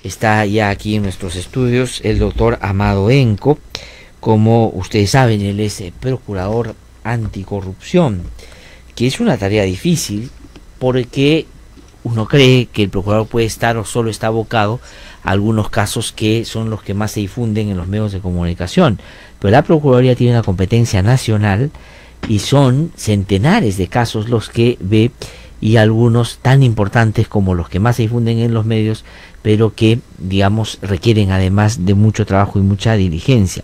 está ya aquí en nuestros estudios el doctor Amado Enco. Como ustedes saben, él es procurador anticorrupción, que es una tarea difícil porque uno cree que el procurador puede estar o solo está abocado a algunos casos que son los que más se difunden en los medios de comunicación, pero la Procuraduría tiene una competencia nacional y son centenares de casos los que ve, y algunos tan importantes como los que más se difunden en los medios, pero que, digamos, requieren además de mucho trabajo y mucha diligencia.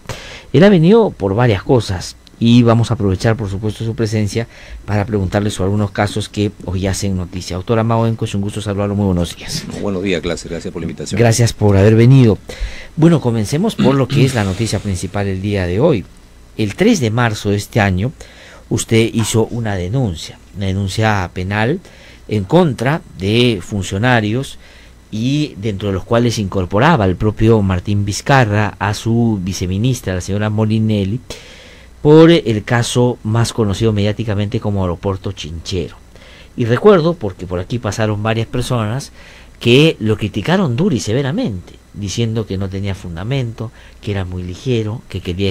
Él ha venido por varias cosas y vamos a aprovechar, por supuesto, su presencia para preguntarle sobre algunos casos que hoy hacen noticia. Doctor Amado Enco, es un gusto saludarlo. Muy buenos días. Buenos días, clase. Gracias por la invitación. Gracias por haber venido. Bueno, comencemos por lo que es la noticia principal el día de hoy. El 3 de marzo de este año, usted hizo una denuncia penal en contra de funcionarios, y dentro de los cuales se incorporaba el propio Martín Vizcarra, a su viceministra, la señora Molinelli, por el caso más conocido mediáticamente como Aeropuerto Chinchero. Y recuerdo, porque por aquí pasaron varias personas, que lo criticaron duro y severamente, diciendo que no tenía fundamento, que era muy ligero, que quería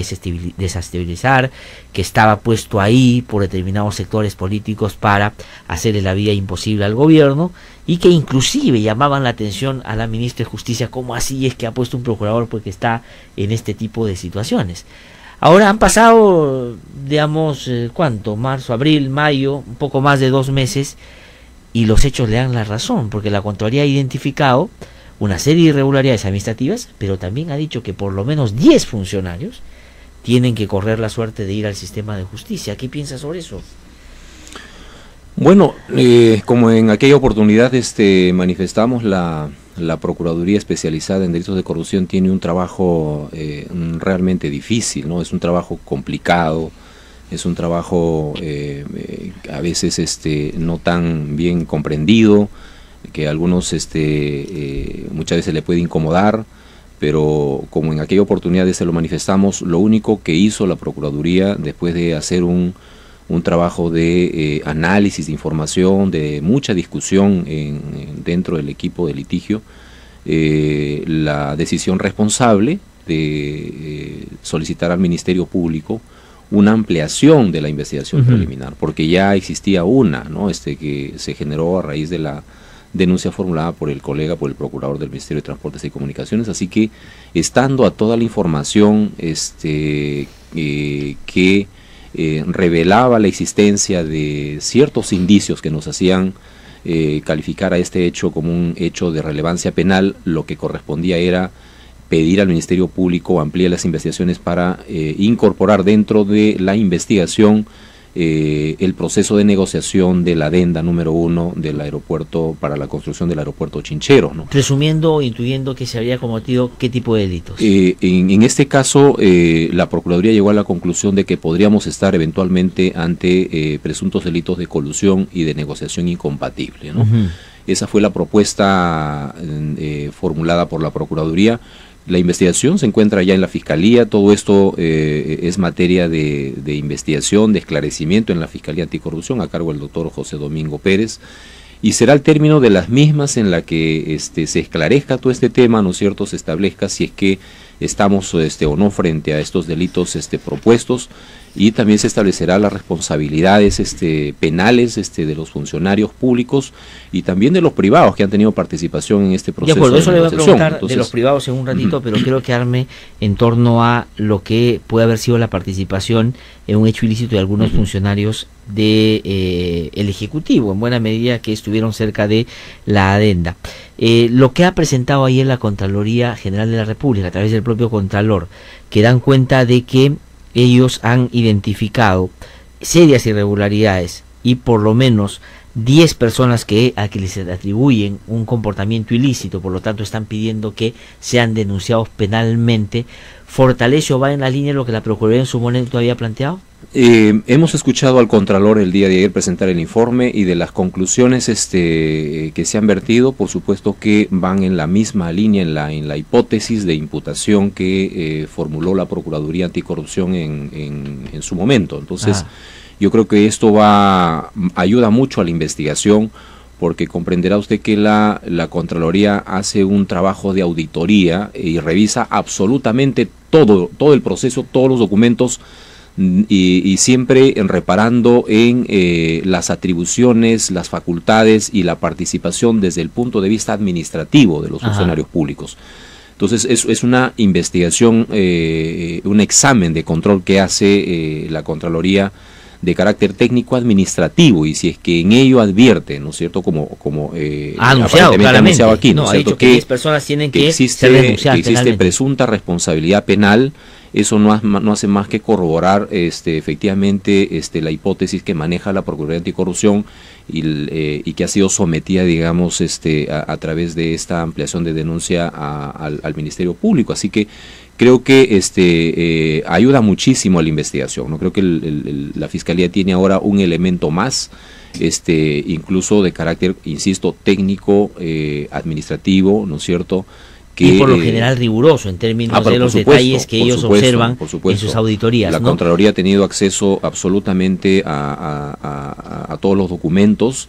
desestabilizar, que estaba puesto ahí por determinados sectores políticos para hacerle la vida imposible al gobierno, y que inclusive llamaban la atención a la ministra de Justicia: ¿cómo así es que ha puesto un procurador porque está en este tipo de situaciones? Ahora han pasado, digamos, ¿cuánto? Marzo, abril, mayo, un poco más de 2 meses, y los hechos le dan la razón, porque la Contraloría ha identificado una serie de irregularidades administrativas, pero también ha dicho que por lo menos 10 funcionarios tienen que correr la suerte de ir al sistema de justicia. ¿Qué piensas sobre eso? Bueno, como en aquella oportunidad manifestamos, la Procuraduría Especializada en Delitos de Corrupción tiene un trabajo realmente difícil, ¿no? Es un trabajo complicado, es un trabajo a veces no tan bien comprendido, que a algunos muchas veces le puede incomodar, pero como en aquella oportunidad se lo manifestamos, lo único que hizo la Procuraduría, después de hacer un trabajo de análisis de información, de mucha discusión dentro del equipo de litigio, la decisión responsable de solicitar al Ministerio Público una ampliación de la investigación preliminar, porque ya existía una, ¿no? Que se generó a raíz de la denuncia formulada por el procurador del Ministerio de Transportes y Comunicaciones. Así que, estando a toda la información que revelaba la existencia de ciertos indicios que nos hacían calificar a este hecho como un hecho de relevancia penal, lo que correspondía era pedir al Ministerio Público ampliar las investigaciones para incorporar dentro de la investigación el proceso de negociación de la adenda número 1 del aeropuerto, para la construcción del aeropuerto Chinchero, ¿no? Resumiendo, intuyendo que se habría cometido ¿qué tipo de delitos? En este caso, la Procuraduría llegó a la conclusión de que podríamos estar eventualmente ante presuntos delitos de colusión y de negociación incompatible, ¿no? Esa fue la propuesta formulada por la Procuraduría. La investigación se encuentra ya en la Fiscalía. Todo esto es materia de investigación, de esclarecimiento en la Fiscalía Anticorrupción, a cargo del doctor José Domingo Pérez, y será el término de las mismas en la que se esclarezca todo este tema, ¿no es cierto?, se establezca si es que estamos o no frente a estos delitos propuestos, y también se establecerá las responsabilidades penales de los funcionarios públicos y también de los privados que han tenido participación en este proceso. De acuerdo, eso le voy a preguntar de los privados en un ratito, pero quiero quedarme en torno a lo que puede haber sido la participación en un hecho ilícito de algunos funcionarios de el Ejecutivo, en buena medida que estuvieron cerca de la adenda. Lo que ha presentado ayer la Contraloría General de la República a través del propio Contralor, que dan cuenta de que ellos han identificado serias irregularidades y por lo menos 10 personas a que les atribuyen un comportamiento ilícito, por lo tanto están pidiendo que sean denunciados penalmente. ¿Fortalece o va en la línea de lo que la Procuraduría en su momento había planteado? Hemos escuchado al Contralor el día de ayer presentar el informe, y de las conclusiones que se han vertido, por supuesto que van en la misma línea, en la hipótesis de imputación que formuló la Procuraduría Anticorrupción en su momento. Entonces, yo creo que esto ayuda mucho a la investigación, porque comprenderá usted que la Contraloría hace un trabajo de auditoría y revisa absolutamente todo el proceso, todos los documentos, y siempre reparando en las atribuciones, las facultades y la participación desde el punto de vista administrativo de los funcionarios públicos. Entonces es una investigación, un examen de control que hace la Contraloría de carácter técnico administrativo, y si es que en ello advierte, ¿no es cierto?, como anunciado, anunciado aquí, ¿no es cierto?, que 10 personas tienen que ser denunciadas que existe presunta responsabilidad penal, eso no hace más que corroborar efectivamente la hipótesis que maneja la Procuraduría Anticorrupción y que ha sido sometida, digamos, a través de esta ampliación de denuncia al Ministerio Público. Así que creo que ayuda muchísimo a la investigación, ¿no? Creo que la Fiscalía tiene ahora un elemento más, incluso de carácter, insisto, técnico, administrativo, ¿no es cierto?, y por lo general riguroso en términos de los detalles que ellos observan en sus auditorías. La Contraloría ha tenido acceso absolutamente a todos los documentos,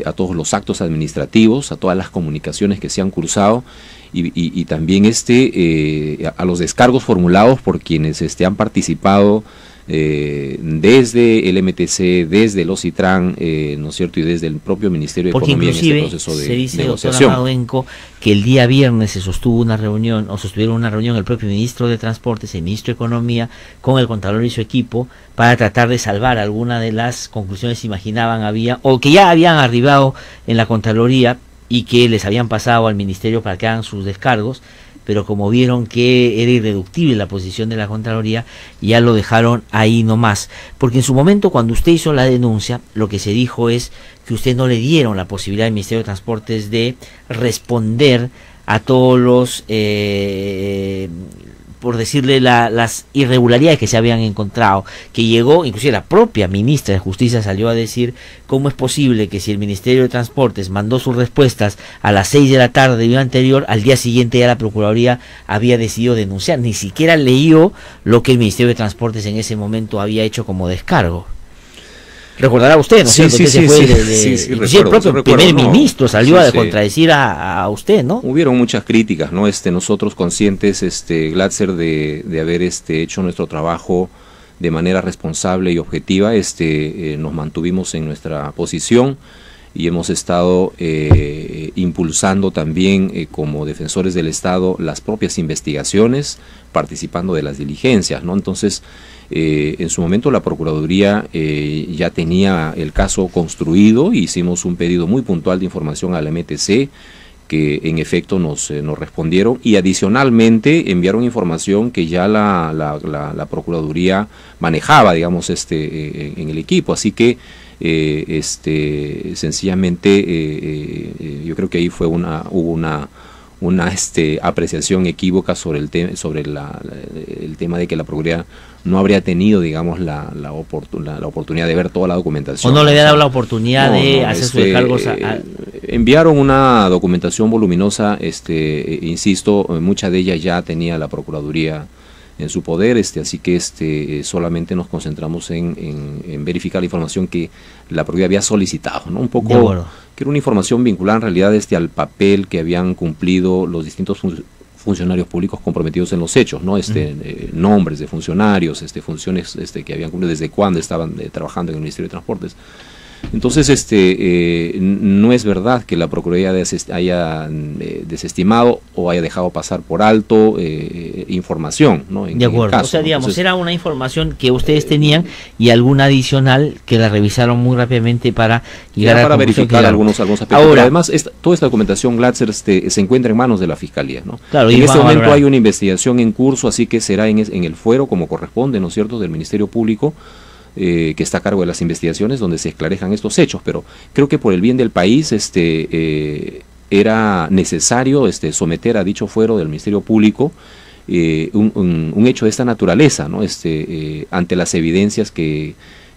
a todos los actos administrativos, a todas las comunicaciones que se han cursado, y también a los descargos formulados por quienes han participado desde el MTC, desde los CITRAN, ¿no es cierto?, y desde el propio Ministerio de Economía en este proceso de negociación. Se dice, doctor Amado Benco, que el día viernes se sostuvo una reunión, o sostuvieron una reunión el propio Ministro de Transportes, el Ministro de Economía, con el Contralor y su equipo, para tratar de salvar alguna de las conclusiones que imaginaban o que ya habían arribado en la Contraloría y que les habían pasado al Ministerio para que hagan sus descargos, pero como vieron que era irreductible la posición de la Contraloría, ya lo dejaron ahí nomás. Porque en su momento, cuando usted hizo la denuncia, lo que se dijo es que usted no le dieron la posibilidad al Ministerio de Transportes de responder a todos los, por decirle, las irregularidades que se habían encontrado, que llegó, inclusive la propia ministra de Justicia salió a decir cómo es posible que si el Ministerio de Transportes mandó sus respuestas a las 6 de la tarde del día anterior, al día siguiente ya la Procuraduría había decidido denunciar, ni siquiera leyó lo que el Ministerio de Transportes en ese momento había hecho como descargo. Recordará usted, ¿no es cierto? El propio primer ministro salió a contradecir a usted, ¿no? Hubieron muchas críticas, ¿no? Nosotros conscientes, Glatzer, de haber hecho nuestro trabajo de manera responsable y objetiva, nos mantuvimos en nuestra posición y hemos estado impulsando también como defensores del Estado las propias investigaciones, participando de las diligencias, ¿no? Entonces, en su momento la Procuraduría ya tenía el caso construido, hicimos un pedido muy puntual de información a la MTC, que en efecto nos respondieron, y adicionalmente enviaron información que ya la Procuraduría manejaba, digamos, en el equipo. Así que sencillamente yo creo que ahí hubo una apreciación equívoca sobre el tema de que la Procuraduría no habría tenido, digamos, la oportunidad de ver toda la documentación. ¿O no le había dado la oportunidad de hacer sus descargos? Enviaron una documentación voluminosa, insisto, mucha de ella ya tenía la Procuraduría en su poder, así que solamente nos concentramos en verificar la información que la Procuraduría había solicitado, ¿no? Un poco, que era una información vinculada en realidad al papel que habían cumplido los distintos funcionarios públicos comprometidos en los hechos, ¿no? Nombres de funcionarios, funciones que habían cumplido, desde cuándo estaban trabajando en el Ministerio de Transportes. Entonces, no es verdad que la Procuraduría haya desestimado o haya dejado pasar por alto información, ¿no? De acuerdo, o sea, digamos, entonces, era una información que ustedes tenían y alguna adicional que la revisaron muy rápidamente para llegar a verificar algunos aspectos. Ahora, pero además, toda esta documentación, Glatzer, se encuentra en manos de la Fiscalía, ¿no? Claro, en este momento hay una investigación en curso, así que será en el fuero, como corresponde, ¿no es cierto?, del Ministerio Público, que está a cargo de las investigaciones, donde se esclarejan estos hechos. Pero creo que por el bien del país era necesario someter a dicho fuero del Ministerio Público un hecho de esta naturaleza, ¿no? Ante las evidencias que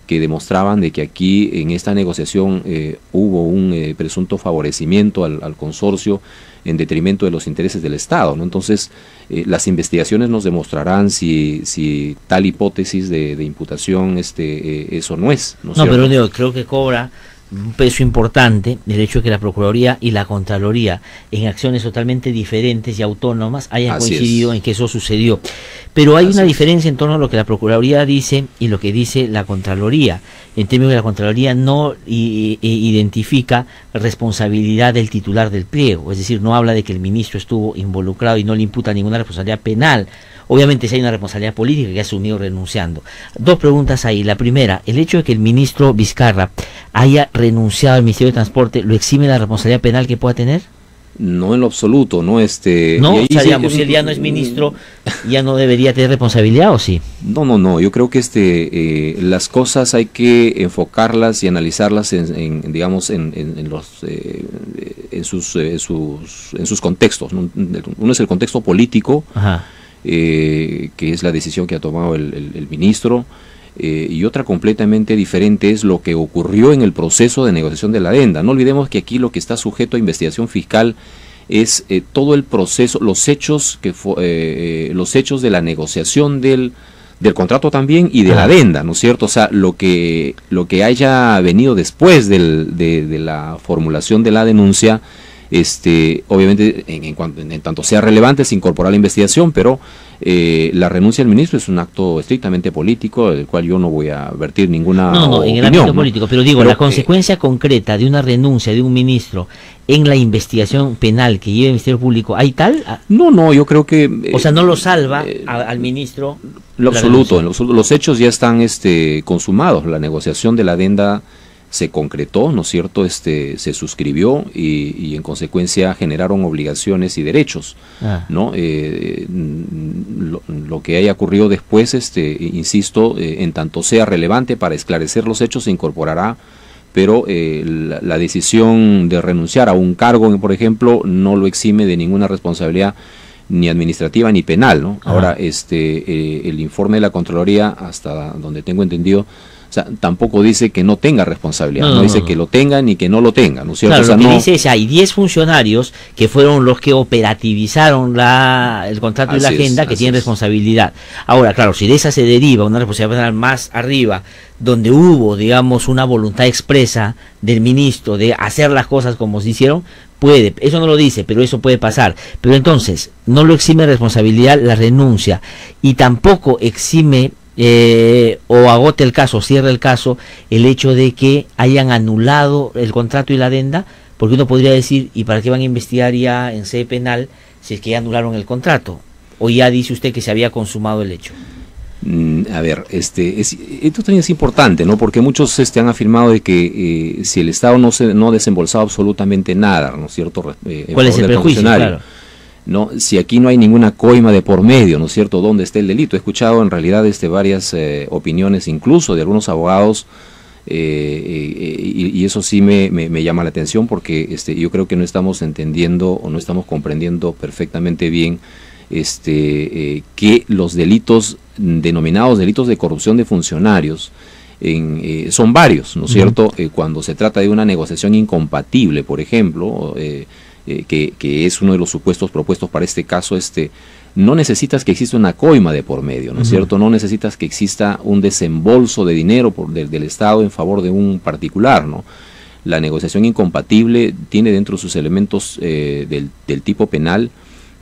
demostraban de que aquí en esta negociación hubo un presunto favorecimiento al consorcio en detrimento de los intereses del Estado, ¿no? Entonces, las investigaciones nos demostrarán si tal hipótesis de imputación eso no es, ¿no? No, pero yo creo que cobra un peso importante el hecho de que la Procuraduría y la Contraloría, en acciones totalmente diferentes y autónomas, hayan coincidido en que eso sucedió. Pero hay una diferencia en torno a lo que la Procuraduría dice y lo que dice la Contraloría, en términos de que la Contraloría no identifica responsabilidad del titular del pliego, es decir, no habla de que el ministro estuvo involucrado y no le imputa ninguna responsabilidad penal. Obviamente si hay una responsabilidad política que ha asumido renunciando. Dos preguntas ahí. La primera, el hecho de que el ministro Vizcarra haya renunciado al Ministerio de Transporte, ¿lo exime de la responsabilidad penal que pueda tener? No, en lo absoluto, ¿no? No, o sea, digamos, si él ya no es ministro, ¿ya no debería tener responsabilidad o sí? No, yo creo que las cosas hay que enfocarlas y analizarlas en sus contextos, ¿no? Uno es el contexto político, que es la decisión que ha tomado el ministro, y otra completamente diferente es lo que ocurrió en el proceso de negociación de la adenda. No olvidemos que aquí lo que está sujeto a investigación fiscal es todo el proceso, los hechos de la negociación del contrato también y de la adenda, ¿no es cierto? O sea, lo que haya venido después de la formulación de la denuncia, obviamente en tanto sea relevante se incorpora a la investigación, pero la renuncia del ministro es un acto estrictamente político, del cual yo no voy a vertir ninguna opinión, en el ámbito político, pero digo, pero, la consecuencia concreta de una renuncia de un ministro en la investigación penal que lleva el Ministerio Público, ¿hay tal? No, yo creo que... o sea, no lo salva al ministro. Lo absoluto, los hechos ya están consumados, la negociación de la adenda se concretó, ¿no es cierto? Se suscribió y en consecuencia generaron obligaciones y derechos, ¿no? Lo que haya ocurrido después, insisto, en tanto sea relevante para esclarecer los hechos, se incorporará, pero la decisión de renunciar a un cargo, por ejemplo, no lo exime de ninguna responsabilidad ni administrativa ni penal, ¿no? Ahora, el informe de la Contraloría, hasta donde tengo entendido, o sea, tampoco dice que no tenga responsabilidad, no dice que lo tenga ni que no lo tenga, ¿no es cierto? Claro, o sea, lo que dice es, hay 10 funcionarios que fueron los que operativizaron el contrato y la agenda que tienen responsabilidad. Ahora, claro, si de esa se deriva una responsabilidad penal más arriba, donde hubo, digamos, una voluntad expresa del ministro de hacer las cosas como se hicieron, puede, eso no lo dice, pero eso puede pasar. Pero entonces, no lo exime de responsabilidad la renuncia, y tampoco exime o agote el caso, cierre el caso, el hecho de que hayan anulado el contrato y la adenda, porque uno podría decir, ¿y para qué van a investigar ya en sede penal si es que ya anularon el contrato? ¿O ya dice usted que se había consumado el hecho? A ver, esto también es importante, ¿no? Porque muchos han afirmado de que si el Estado no ha desembolsado absolutamente nada, ¿no es cierto? ¿Cuál es el prejuicio? Claro. ¿No? Si aquí no hay ninguna coima de por medio, ¿no es cierto?, ¿dónde está el delito? He escuchado en realidad varias opiniones, incluso de algunos abogados, y eso sí me llama la atención, porque yo creo que no estamos entendiendo o no estamos comprendiendo perfectamente bien que los delitos denominados delitos de corrupción de funcionarios son varios, ¿no es cierto? Cuando se trata de una negociación incompatible, por ejemplo, que es uno de los supuestos propuestos para este caso, no necesitas que exista una coima de por medio, ¿no es cierto? No necesitas que exista un desembolso de dinero del Estado en favor de un particular, ¿no? La negociación incompatible tiene dentro de sus elementos del tipo penal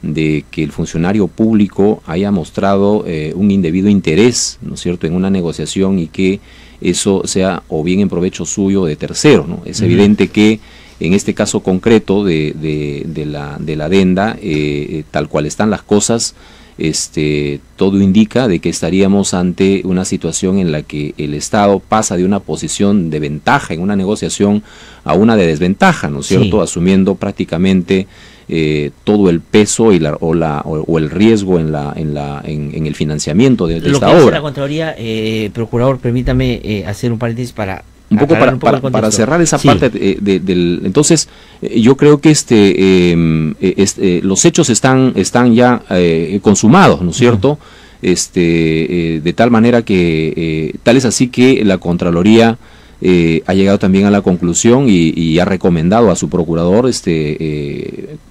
de que el funcionario público haya mostrado un indebido interés, ¿no es cierto?, en una negociación, y que eso sea o bien en provecho suyo o de tercero, ¿no? Es evidente que en este caso concreto de la adenda, tal cual están las cosas, todo indica de que estaríamos ante una situación en la que el Estado pasa de una posición de ventaja en una negociación a una de desventaja, ¿no es cierto?, asumiendo prácticamente todo el peso o el riesgo en el financiamiento de esta obra. Lo que dice la Contraloría, procurador, permítame hacer un paréntesis para un poco para cerrar esa parte entonces yo creo que los hechos están ya consumados, ¿no es cierto? De tal manera que tal es así que la Contraloría ha llegado también a la conclusión y ha recomendado a su procurador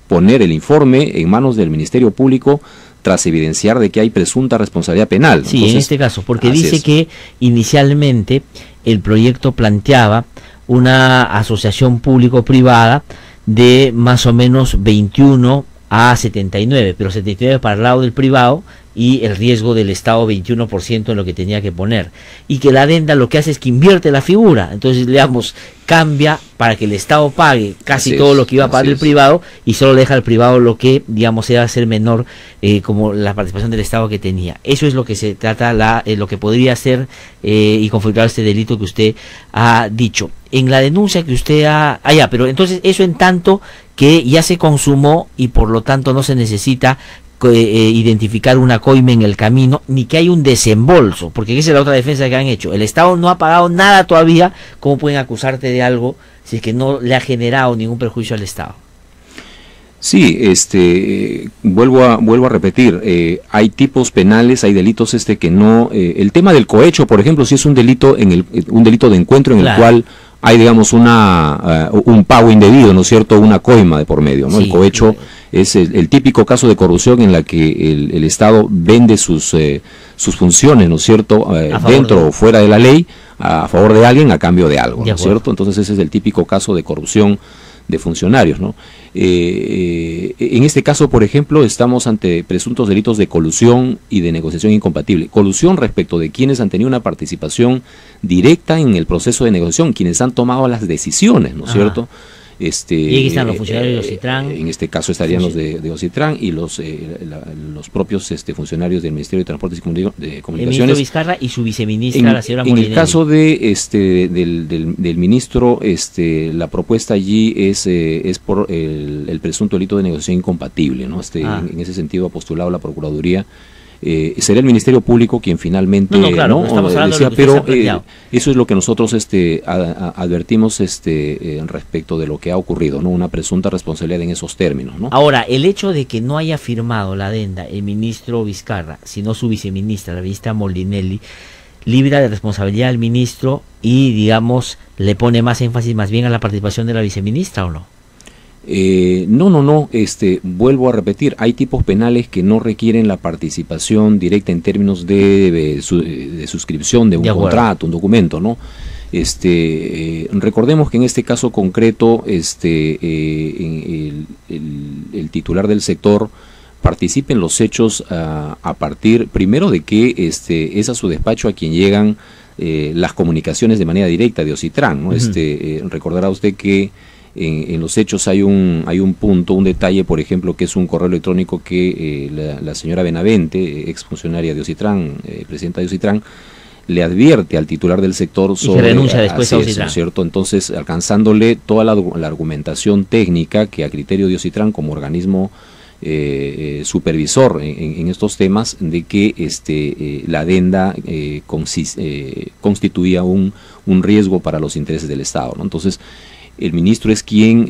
poner el informe en manos del Ministerio Público tras evidenciar de que hay presunta responsabilidad penal. Sí, entonces, en este caso, porque dice que inicialmente el proyecto planteaba una asociación público-privada de más o menos 21 a 79, pero 79 para el lado del privado y el riesgo del Estado 21% en lo que tenía que poner, y que la adenda lo que hace es que invierte la figura, entonces digamos cambia para que el Estado pague casi todo lo que iba a pagar el privado y solo deja al privado lo que digamos se va a ser menor, como la participación del Estado que tenía. Eso es lo que se trata, lo que podría ser y configurar este delito que usted ha dicho. En la denuncia que usted ha... pero entonces eso en tanto que ya se consumó y por lo tanto no se necesita identificar una coima en el camino, ni que hay un desembolso, porque esa es la otra defensa que han hecho. El Estado no ha pagado nada todavía, ¿cómo pueden acusarte de algo si es que no le ha generado ningún perjuicio al Estado? Sí, vuelvo a repetir, hay tipos penales, hay delitos que no, el tema del cohecho, por ejemplo, si es un delito un delito de encuentro en el cual hay, digamos, un pago indebido, ¿no es cierto?, una coima de por medio, ¿no? Sí, el cohecho es el típico caso de corrupción en la que el Estado vende sus funciones, ¿no es cierto?, dentro o fuera de la ley, a favor de alguien a cambio de algo, ¿no es cierto? Entonces ese es el típico caso de corrupción de funcionarios, ¿no? En este caso, por ejemplo, estamos ante presuntos delitos de colusión y de negociación incompatible. Colusión respecto de quienes han tenido una participación directa en el proceso de negociación, quienes han tomado las decisiones, ¿no es cierto? Y aquí están los funcionarios de Ocitran. En este caso estarían los de Ocitran y los propios funcionarios del Ministerio de Transportes y Comunicaciones. El ministro Vizcarra y su viceministra, la señora Molinelli. En el caso del ministro, la propuesta allí es por el presunto delito de negociación incompatible, ¿no? En ese sentido ha postulado la Procuraduría. Será el Ministerio Público quien finalmente decía, pero eso es lo que nosotros advertimos respecto de lo que ha ocurrido, ¿no? Una presunta responsabilidad en esos términos, ¿no? Ahora, el hecho de que no haya firmado la adenda el ministro Vizcarra, sino su viceministra, la ministra Molinelli, libra de responsabilidad al ministro y, digamos, le pone más énfasis más bien a la participación de la viceministra, ¿o no? No, vuelvo a repetir, hay tipos penales que no requieren la participación directa en términos de suscripción de un contrato, un documento, ¿no? Recordemos que en este caso concreto, el titular del sector participa en los hechos a partir, primero, de que es a su despacho a quien llegan las comunicaciones de manera directa de Ocitran, ¿no? Recordará usted que en los hechos hay un punto, un detalle, por ejemplo, que es un correo electrónico que la señora Benavente, exfuncionaria de Ocitran, presidenta de Ocitran, le advierte al titular del sector sobre... Y se renuncia después a Ocitran. ¿Cierto? Entonces, alcanzándole toda la argumentación técnica que a criterio de Ocitran como organismo supervisor en estos temas, de que la adenda constituía un riesgo para los intereses del Estado, ¿no? Entonces, el ministro es quien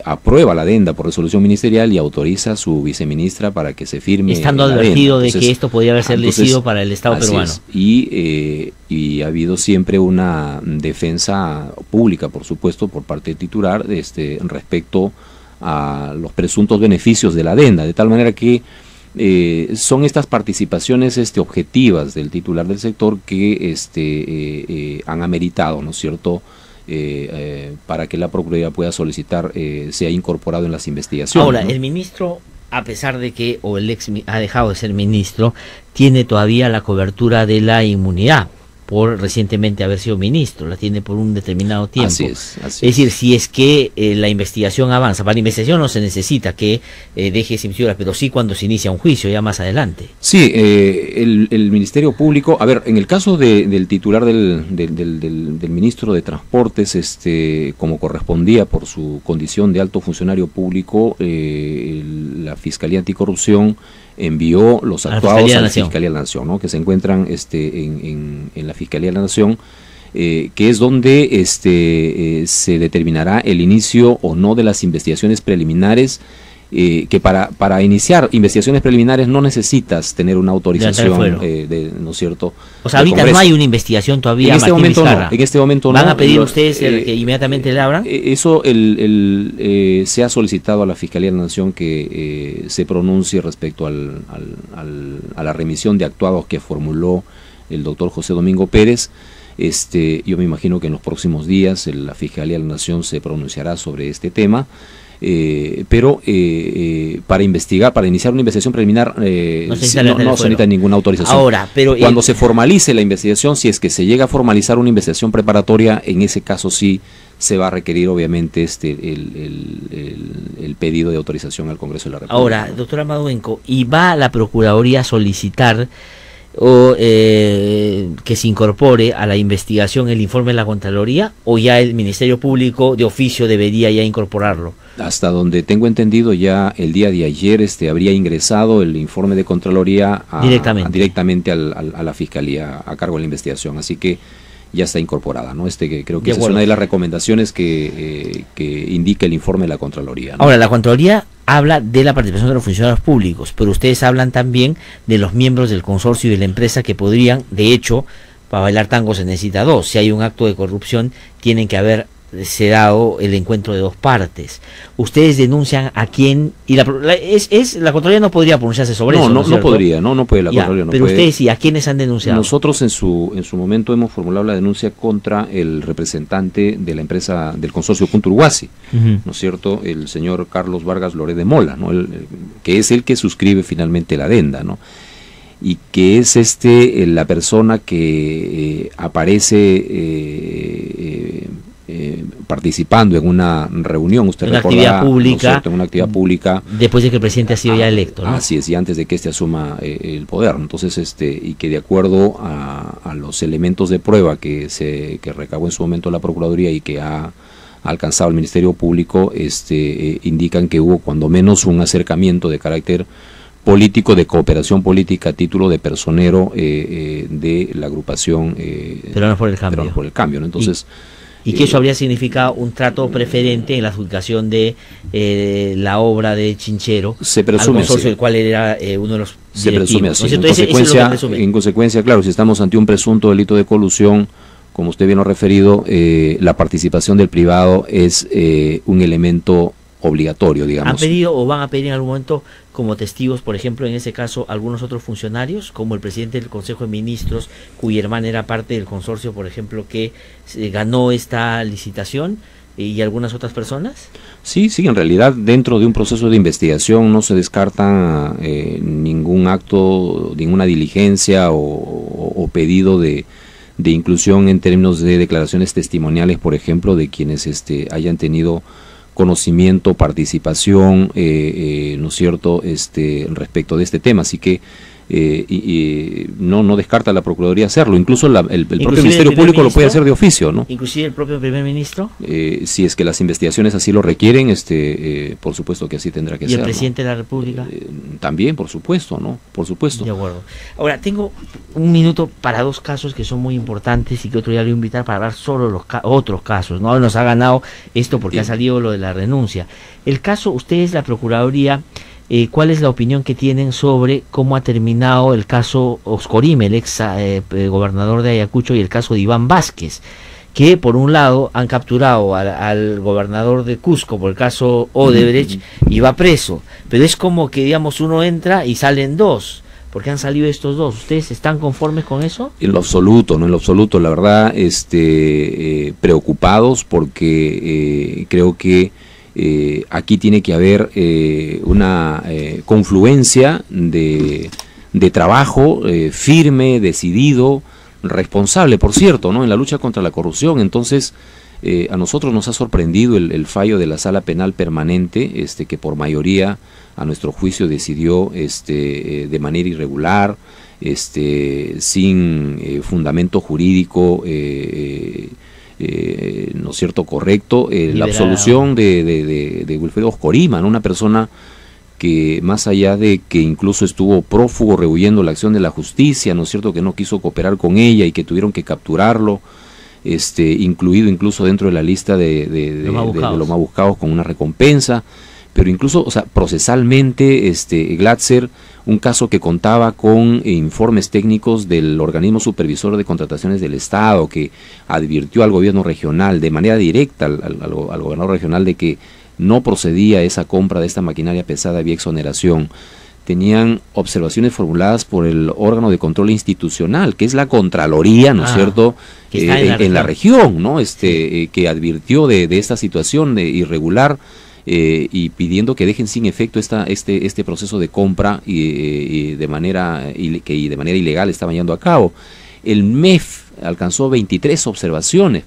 aprueba la adenda por resolución ministerial y autoriza a su viceministra para que se firme. Estando advertido de que esto podía haber sido lesivo para el Estado peruano. Y ha habido siempre una defensa pública, por supuesto, por parte del titular respecto a los presuntos beneficios de la adenda, de tal manera que son estas participaciones objetivas del titular del sector que han ameritado, ¿no es cierto?, para que la Procuraduría pueda solicitar sea incorporado en las investigaciones. Ahora, ¿no? El ministro, a pesar de que el ex ha dejado de ser ministro, tiene todavía la cobertura de la inmunidad por recientemente haber sido ministro, la tiene por un determinado tiempo. Así es. Es decir, si es que la investigación avanza, para la investigación no se necesita que deje esa investigación, pero sí cuando se inicia un juicio ya más adelante. Sí, el Ministerio Público, a ver, en el caso del titular del ministro de Transportes, como correspondía por su condición de alto funcionario público, la Fiscalía Anticorrupción envió los actuados a la Fiscalía de la Nación, ¿no? Que se encuentran en la Fiscalía de la Nación, que es donde se determinará el inicio o no de las investigaciones preliminares, que para iniciar investigaciones preliminares no necesitas tener una autorización, ¿no es cierto? O sea, ahorita no hay una investigación todavía. En este momento no. En este momento ¿Van a pedir ustedes que inmediatamente le abran? Eso se ha solicitado a la Fiscalía de la Nación que se pronuncie respecto a la remisión de actuados que formuló el doctor José Domingo Pérez. Yo me imagino que en los próximos días la Fiscalía de la Nación se pronunciará sobre este tema. Pero para investigar, para iniciar una investigación preliminar, no se necesita ninguna autorización. Ahora, pero cuando se formalice la investigación, si es que se llega a formalizar una investigación preparatoria, en ese caso sí se va a requerir obviamente el pedido de autorización al Congreso de la República. Ahora, doctora Maduenco, ¿y va la Procuraduría a solicitar o que se incorpore a la investigación el informe de la Contraloría, o ya el Ministerio Público de oficio debería ya incorporarlo? Hasta donde tengo entendido, ya el día de ayer habría ingresado el informe de Contraloría directamente a la Fiscalía a cargo de la investigación, así que ya está incorporada, ¿no? Que creo que esa es una de las recomendaciones que indica el informe de la Contraloría, ¿no? Ahora, la Contraloría habla de la participación de los funcionarios públicos, pero ustedes hablan también de los miembros del consorcio y de la empresa que podrían, de hecho, para bailar tango se necesita dos. Si hay un acto de corrupción, tienen que haberse dado el encuentro de dos partes. Ustedes denuncian a quién, y la Contraloría no podría pronunciarse sobre eso. No podría, no puede la Contraloría. Pero ustedes sí, ¿a quiénes han denunciado? Nosotros en su momento hemos formulado la denuncia contra el representante de la empresa del consorcio Punto Uruguasi, ¿no es cierto? El señor Carlos Vargas Loré de Mola, ¿no? Que es el que suscribe finalmente la adenda, ¿no? Y que es la persona que aparece participando en una reunión, usted recordará, en una actividad pública, después de que el presidente ha sido ya electo, ¿no? Así es, y antes de que asuma el poder. Entonces, y que de acuerdo a los elementos de prueba que recabó en su momento la Procuraduría y que ha alcanzado el Ministerio Público, indican que hubo cuando menos un acercamiento de carácter político, de cooperación política a título de personero de la agrupación Peruanos por el Cambio. Peruanos por el Cambio, ¿no? Entonces, y que eso habría significado un trato preferente en la adjudicación de la obra de Chinchero, se presume, al consorcio del cual era uno de los se presume así. ¿No? En consecuencia, claro, si estamos ante un presunto delito de colusión, como usted bien lo ha referido, la participación del privado es un elemento obligatorio, digamos. ¿Han pedido o van a pedir en algún momento como testigos, por ejemplo, en ese caso, algunos otros funcionarios, como el presidente del Consejo de Ministros, cuya hermana era parte del consorcio, por ejemplo, que ganó esta licitación, y algunas otras personas? Sí, en realidad dentro de un proceso de investigación no se descarta ningún acto, ninguna diligencia o pedido de inclusión en términos de declaraciones testimoniales, por ejemplo, de quienes hayan tenido conocimiento, participación, ¿no es cierto?, respecto de este tema. Así que no descarta la Procuraduría hacerlo. Incluso el propio Ministerio Público lo puede hacer de oficio, ¿no? Inclusive el propio primer ministro. Si es que las investigaciones así lo requieren, por supuesto que así tendrá que ser. ¿Y el presidente de la República? También, por supuesto, ¿no? Por supuesto. De acuerdo. Ahora, tengo un minuto para dos casos que son muy importantes y que otro día le voy a invitar para hablar solo los otros casos, ¿no? Nos ha ganado esto porque ha salido lo de la renuncia. El caso, ustedes, la Procuraduría, ¿cuál es la opinión que tienen sobre cómo ha terminado el caso Oscorime, el ex gobernador de Ayacucho, y el caso de Iván Vázquez? Que por un lado han capturado al gobernador de Cusco por el caso Odebrecht y va preso, pero es como que, digamos, uno entra y salen dos, porque han salido estos dos. ¿Ustedes están conformes con eso? En lo absoluto, la verdad, preocupados porque creo que aquí tiene que haber una confluencia de trabajo firme, decidido, responsable, por cierto, ¿no?, en la lucha contra la corrupción. Entonces, a nosotros nos ha sorprendido el fallo de la Sala Penal Permanente, que por mayoría, a nuestro juicio, decidió de manera irregular, sin fundamento jurídico, ¿no es cierto?, correcto, la absolución de Wilfredo Oscorima, ¿no?, una persona que, más allá de que incluso estuvo prófugo rehuyendo la acción de la justicia, ¿no es cierto?, que no quiso cooperar con ella y que tuvieron que capturarlo, incluido incluso dentro de la lista de los más buscados con una recompensa, pero incluso, o sea, procesalmente, Glatzer, un caso que contaba con informes técnicos del organismo supervisor de contrataciones del Estado, que advirtió al gobierno regional de manera directa, al gobernador regional, de que no procedía esa compra de esta maquinaria pesada vía exoneración, tenían observaciones formuladas por el órgano de control institucional, que es la Contraloría, ¿no es cierto?, en la región, ¿no? Que advirtió de esta situación irregular y pidiendo que dejen sin efecto este proceso de compra y de manera ilegal estaban llevando a cabo. El MEF alcanzó 23 observaciones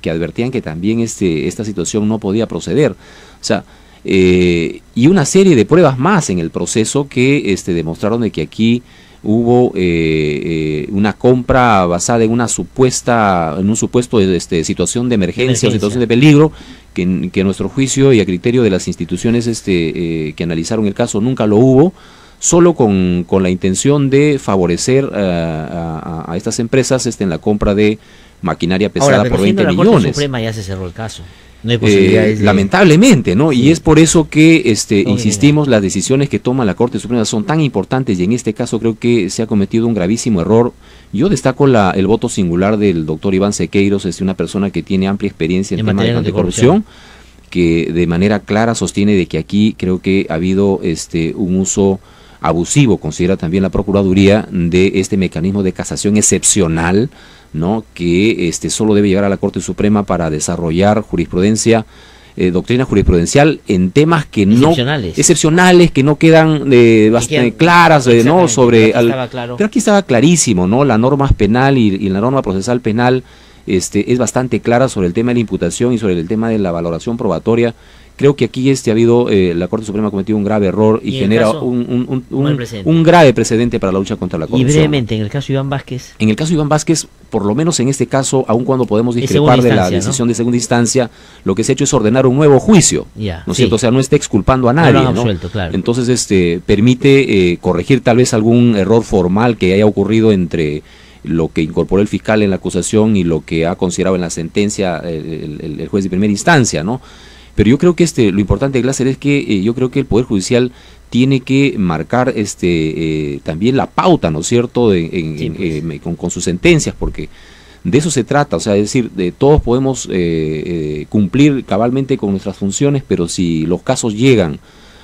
que advertían que también esta situación no podía proceder. O sea, y una serie de pruebas más en el proceso que demostraron de que aquí hubo una compra basada en un supuesto situación de emergencia o situación de peligro, que a nuestro juicio y a criterio de las instituciones que analizaron el caso nunca lo hubo, solo con la intención de favorecer a estas empresas en la compra de maquinaria pesada por 20 millones. La Corte Suprema ya se cerró el caso. No hay posibilidades lamentablemente, ¿no? Sí. Y es por eso que insistimos, las decisiones que toma la Corte Suprema son tan importantes, y en este caso creo que se ha cometido un gravísimo error. Yo destaco el voto singular del doctor Iván Sequeiros, una persona que tiene amplia experiencia en temas de anticorrupción, que de manera clara sostiene de que aquí creo que ha habido un uso abusivo, considera también la Procuraduría, de este mecanismo de casación excepcional, ¿no? Que solo debe llegar a la Corte Suprema para desarrollar jurisprudencia, doctrina jurisprudencial en temas que excepcionales, que no quedan bastante claras, ¿no? Pero aquí estaba clarísimo, ¿no? La norma penal y la norma procesal penal es bastante clara sobre el tema de la imputación y sobre el tema de la valoración probatoria. Creo que aquí ha habido, la Corte Suprema ha cometido un grave error y genera un grave precedente para la lucha contra la corrupción. Y brevemente, en el caso de Iván Vázquez. En el caso de Iván Vázquez, por lo menos en este caso, aun cuando podemos discrepar de la decisión de segunda instancia, lo que se ha hecho es ordenar un nuevo juicio, ¿no es cierto? O sea, no está exculpando a nadie, ¿no? Claro. Entonces, permite corregir tal vez algún error formal que haya ocurrido entre lo que incorporó el fiscal en la acusación y lo que ha considerado en la sentencia el juez de primera instancia, ¿no? Pero yo creo que lo importante, Glasser, es que yo creo que el Poder Judicial tiene que marcar también la pauta, ¿no es cierto?, con sus sentencias, porque de eso se trata. O sea, es decir, todos podemos cumplir cabalmente con nuestras funciones, pero si los casos llegan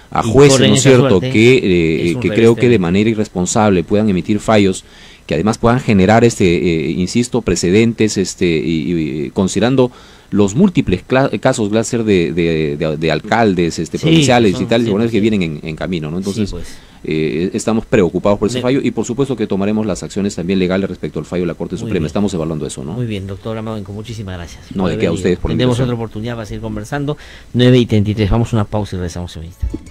a jueces, ¿no es cierto?, que creo que de manera irresponsable puedan emitir fallos que además puedan generar, insisto, precedentes, y considerando los múltiples casos, Glasser, de alcaldes provinciales y tales, que vienen en camino, ¿no? Entonces, estamos preocupados por ese fallo y por supuesto que tomaremos las acciones también legales respecto al fallo de la Corte Suprema. Estamos evaluando eso, ¿no? Muy bien, doctor Amabenco, muchísimas gracias. No, de qué a ustedes por la invitación. Tendremos otra oportunidad para seguir conversando. 9:33, vamos a una pausa y regresamos en un instante.